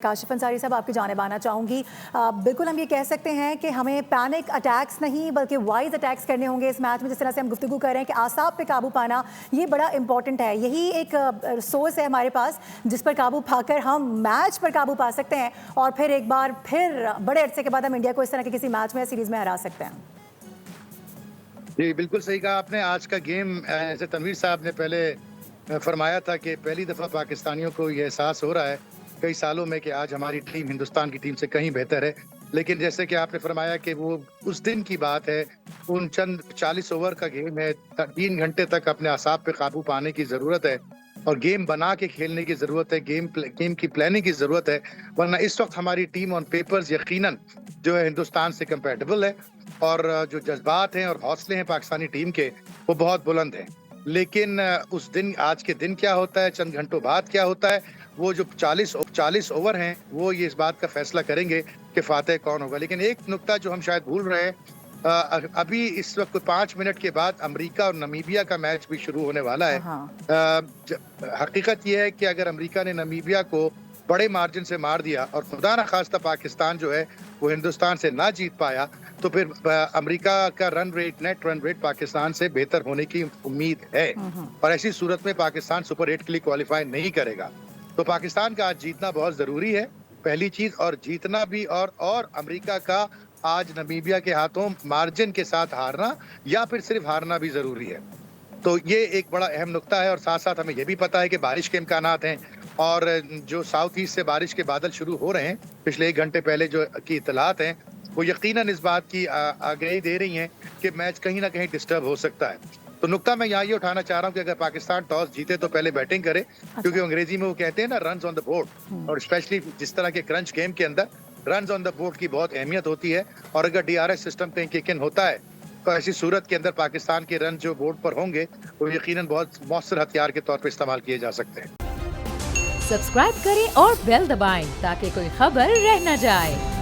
काशिफ अंसारी साहब, आपकी जानिब आना चाहूँगी। बिल्कुल हम ये कह सकते हैं कि हमें पैनिक अटैक्स नहीं बल्कि वाइज अटैक्स करने होंगे इस मैच में। जिस तरह से हम गुफ्तगू कर रहे हैं कि आसाब पे काबू पाना ये बड़ा इंपॉर्टेंट है। यही एक सोर्स है हमारे पास जिस पर काबू पाकर हम मैच पर काबू पा सकते हैं और फिर एक बार फिर बड़े अरसे के बाद हम इंडिया को इस तरह के किसी मैच में सीरीज़ में हरा सकते हैं। जी बिल्कुल सही कहा आपने। आज का गेम जैसे तनवीर साहब ने पहले फरमाया था कि पहली दफ़ा पाकिस्तानियों को ये एहसास हो रहा है कई सालों में कि आज हमारी टीम हिंदुस्तान की टीम से कहीं बेहतर है। लेकिन जैसे कि आपने फरमाया कि वो उस दिन की बात है, उन चंद 40 ओवर का गेम है, 3 घंटे तक अपने असाब पे काबू पाने की ज़रूरत है और गेम बना के खेलने की ज़रूरत है, गेम की प्लानिंग की ज़रूरत है। वरना इस वक्त हमारी टीम ऑन पेपर्स यकीनन जो है हिंदुस्तान से कंपैटिबल है और जो जज्बात हैं और हौसले हैं पाकिस्तानी टीम के वो बहुत बुलंद हैं। लेकिन उस दिन आज के दिन क्या होता है, चंद घंटों बाद क्या होता है, वो जो 40 ओवर हैं वो ये इस बात का फैसला करेंगे कि फातेह कौन होगा। लेकिन एक नुक्ता जो हम शायद भूल रहे हैं, अभी इस वक्त 5 मिनट के बाद अमेरिका और नमीबिया का मैच भी शुरू होने वाला है। हकीकत ये है कि अगर अमेरिका ने नमीबिया को बड़े मार्जिन से मार दिया और खुदा न खास्ता पाकिस्तान जो है वो हिंदुस्तान से ना जीत पाया तो फिर अमेरिका का नेट रन रेट पाकिस्तान से बेहतर होने की उम्मीद है और ऐसी सूरत में पाकिस्तान सुपर 8 के लिए क्वालिफाई नहीं करेगा। तो पाकिस्तान का आज जीतना बहुत जरूरी है, पहली चीज, और जीतना भी और अमेरिका का आज नमीबिया के हाथों मार्जिन के साथ हारना या फिर सिर्फ हारना भी जरूरी है। तो ये एक बड़ा अहम नुक्ता है और साथ साथ हमें ये भी पता है कि बारिश के इम्कानात हैं और जो साउथ ईस्ट से बारिश के बादल शुरू हो रहे हैं पिछले 1 घंटे पहले जो की इतलात हैं वो यकीनन इस बात की आगाही दे रही हैं कि मैच कहीं ना कहीं डिस्टर्ब हो सकता है। तो नुक्ता मैं यहाँ ये उठाना चाह रहा हूँ कि अगर पाकिस्तान टॉस जीते तो पहले बैटिंग करे, क्योंकि अंग्रेजी में वो कहते हैं ना रन्स ऑन द बोर्ड, और स्पेशली जिस तरह के क्रंच गेम के अंदर रन्स ऑन द बोर्ड की बहुत अहमियत होती है और अगर DRS सिस्टम कहीं किक इन होता है तो ऐसी सूरत के अंदर पाकिस्तान के रन जो बोर्ड पर होंगे वो यकीनन बहुत मौसर हथियार के तौर पर इस्तेमाल किए जा सकते हैं। सब्सक्राइब करें और बेल दबाएं ताकि कोई खबर रह न जाए।